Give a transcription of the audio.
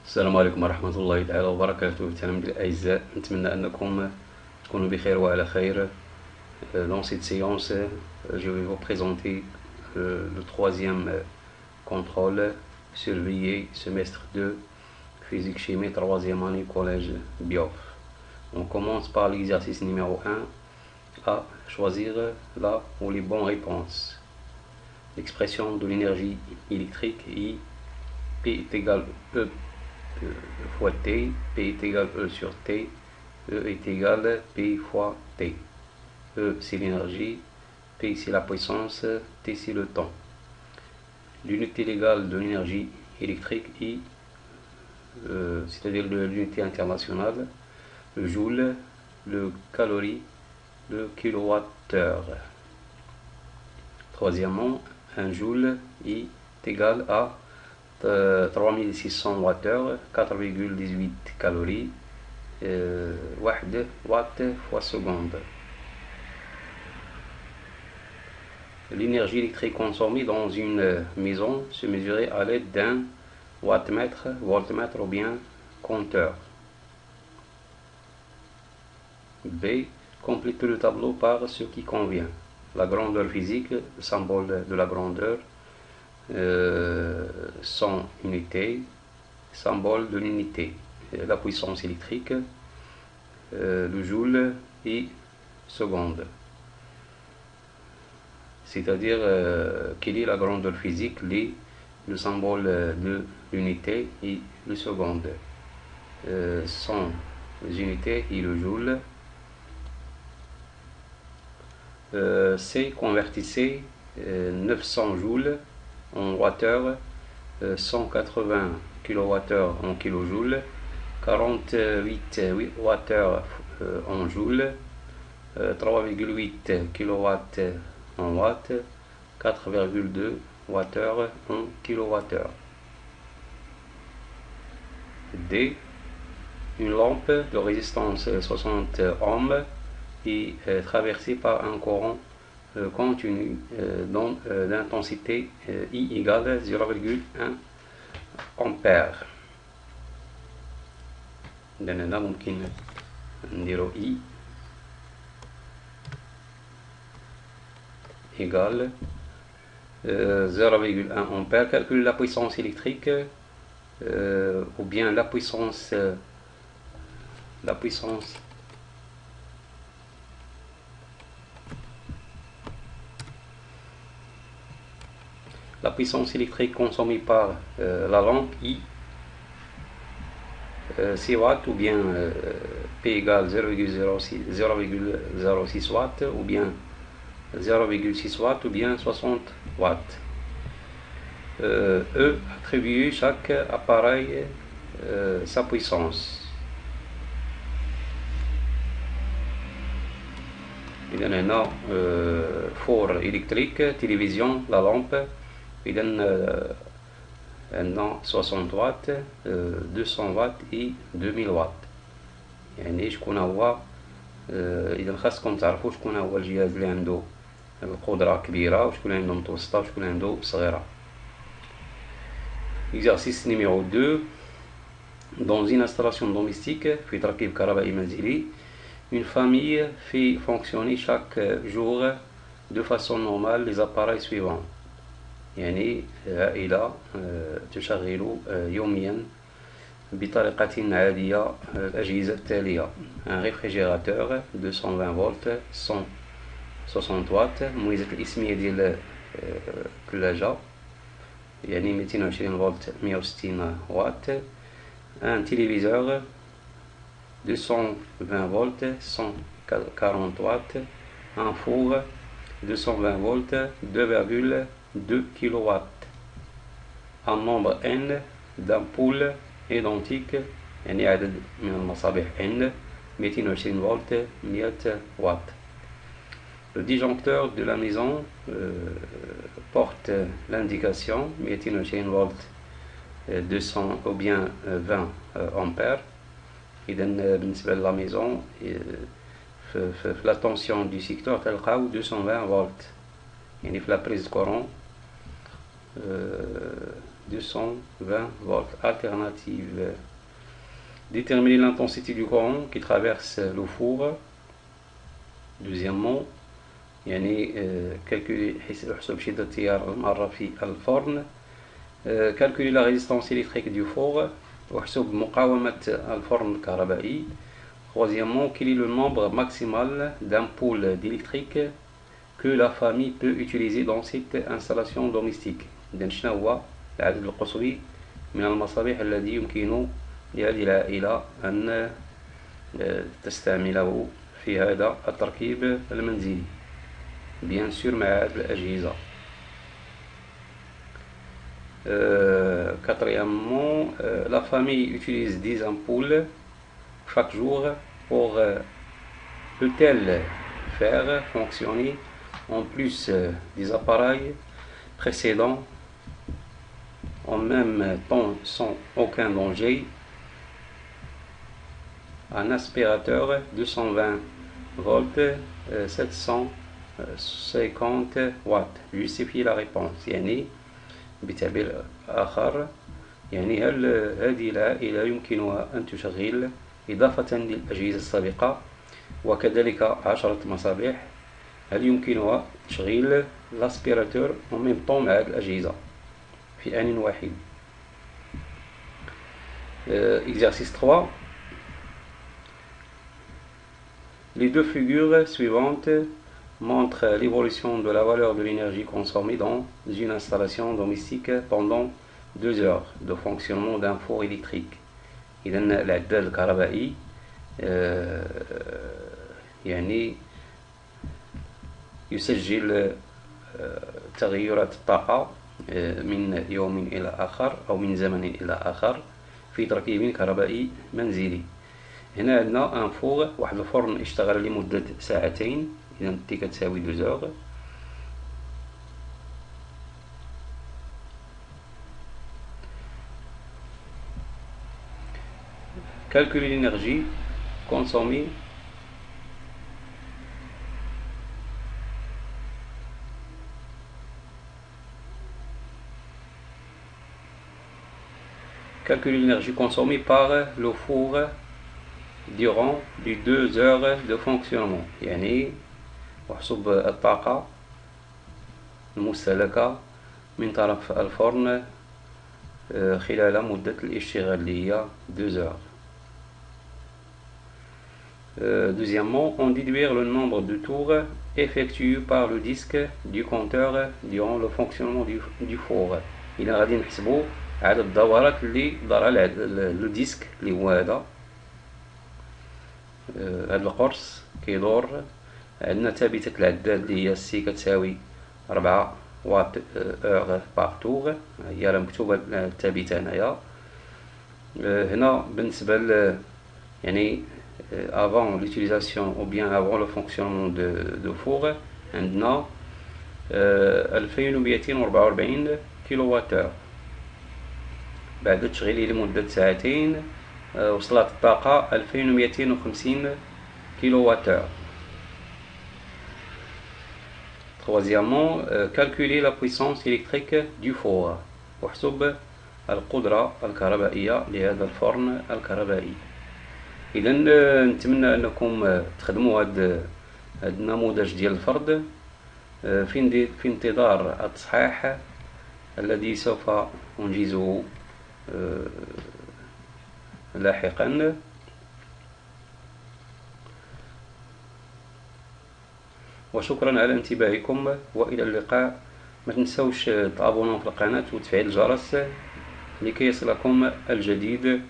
السلام عليكم ورحمة الله تعالى وبركاته. تلاميذ الأعزاء، نتمنى أنكم تكونوا بخير وعلى خير. Dans cette séance, je vais vous présenter le troisième contrôle surveillé semestre 2 physique chimie troisième année collège BIOF. On commence par l'exercice numéro 1 à choisir la ou les bonnes réponses. L'expression de l'énergie électrique est P est égal E fois T, P est égal E sur T, E est égal P fois T. E c'est l'énergie, P c'est la puissance, T c'est le temps. L'unité légale de l'énergie électrique est, c'est-à-dire l'unité internationale, le joule, le calorie, le kilowattheure. Troisièmement, un joule est égal à 3600 wattheures, 4,18 calories, 1 watt fois seconde. L'énergie électrique consommée dans une maison se mesurait à l'aide d'un wattmètre, voltmètre ou bien compteur. B. Complétez le tableau par ce qui convient. La grandeur physique, le symbole de la grandeur, 100 unités, symbole de l'unité, la puissance électrique, le joule et seconde. C'est-à-dire quelle est la grandeur physique, le symbole de l'unité et le seconde. 100 unités et le joule. C. Convertissez 900 joules en wattheures, 180 kWh en kilojoules, 48 wattheures en joules, 3,8 kW en watts, 4,2 wattheures en kilowattheures. D. Une lampe de résistance 60 ohms est traversée par un courant continu d'intensité I égale 0,1 ampère. لأننا ممكن نديرو I égale 0,1 ampère. Calculer la puissance électrique ou bien la puissance électrique consommée par la lampe I, 6 watts, ou bien P égale 0,06 watts, ou bien 0,6 watts, ou bien 60 watts. E. Attribuer chaque appareil sa puissance. إذن هنا four électrique, télévision, la lampe. إذن عندنا 60 واtt 200 واtt et 2000 واtt. يعني شكون هو إذا خاصكم تعرفوا شكون هو الجهاز اللي عنده القدرة كبيرة وشكون عنده متوسطة وشكون عنده صغيرة. Exercice numéro 2. Dans une installation domestique في تركيب كهربائي منزلي, une famille fait fonctionner chaque jour de façon normale les appareils suivants. يعني عائلة تشغل يوميا بطريقة عادية الأجهزة التالية: un réfrigérateur 220 فولت 160 واtt. المميزات الاسمية ديال الثلاجة يعني 220 فولت 160 واtt. un téléviseur 220 volts 140 watts. un four 220 volts 2,2 kW. un nombre n d'ampoules identiques يعني عدد من المصابيح n 220 volts 100 watts. Le disjoncteur de la maison porte l'indication 220 volts 200 ou bien 20 ampères. إذا بالنسبة للا ميزون في لا طونسيون دو سيكتور تلقاو 220 فولت، يعني في لا بريز كورون 220 volts alternative. Déterminer l'intensité du courant qui traverse le four. Deuxièmement, calculer calculer la résistance électrique du four. Troisièmement, quel est le nombre maximal d'ampoules d'électrique que la famille peut utiliser dans cette installation domestique. إذن شنو هو العدد القصوي من المصابيح الذي يمكن لهذه العائلة أن تستعمله في هذا التركيب المنزلي. Bien sûr مع هذه الأجهزة. Quatrièmement, la famille utilise 10 ampoules chaque jour. Peut-elle faire fonctionner en plus des appareils précédents en même temps sans aucun danger? Un aspirateur 220 volts 750 watts. Justifiez la réponse. بتعبير آخر هل هذه العائلة يمكنها أن تشغل إضافة للأجهزة السابقة وكذلك 10 مصابيح؟ هل يمكنها تشغيل الاسبيراتور en même temps مع هذه الأجهزة في آن واحد؟ Exercice 3. Les deux figures suivantes montre l'évolution de la valeur de l'énergie consommée dans une installation domestique pendant 2 heures de fonctionnement d'un four électrique. إذن العداد الكهربائي يسجل تغيرات الطاقة من يوم إلى آخر أو من زمن إلى آخر في تركيب كهربائي منزلي. هنا عندنا ان فور، واحد الفرن اشتغل لمدة 2 ساعات، إذا تي كتساوي 2 heures. Calculer l'énergie consommée par le four durant les 2 heures de fonctionnement. واحسب الطاقة المستهلكة من طرف الفرن خلال مدة الاشتغال اللي هي 2 heures. Deuxièmement, on déduire le nombre de tours effectués par le disque du compteur durant le fonctionnement du four. إذا غادي نحسبوا عدد الدورات اللي دارها لو ديسك اللي هو هذا القرص كيدور. عندنا ثابتة العداد اللي هي سي كتساوي 4 واط اور باغ تور، هي راه مكتوبة الثابتة هنايا. هنا بالنسبة avant l'utilisation ou bien avant le fonctionnement de four عندنا 2244 كيلووات اور. بعد تشغيله لمدة 2 ساعات وصلت الطاقة 2250 كيلووات اور. Troisièmement, calculer la puissance électrique du four. واحسب القدرة الكهربائية لهذا الفرن الكهربائي. إذا نتمنى أنكم تخدموا هذا النموذج ديال الفرد في انتظار التصحيح الذي سوف أنجزه لاحقا. وشكرا على انتباهكم وإلى اللقاء. ما تنسوش تابونوا في القناة وتفعيل الجرس لكي يصلكم الجديد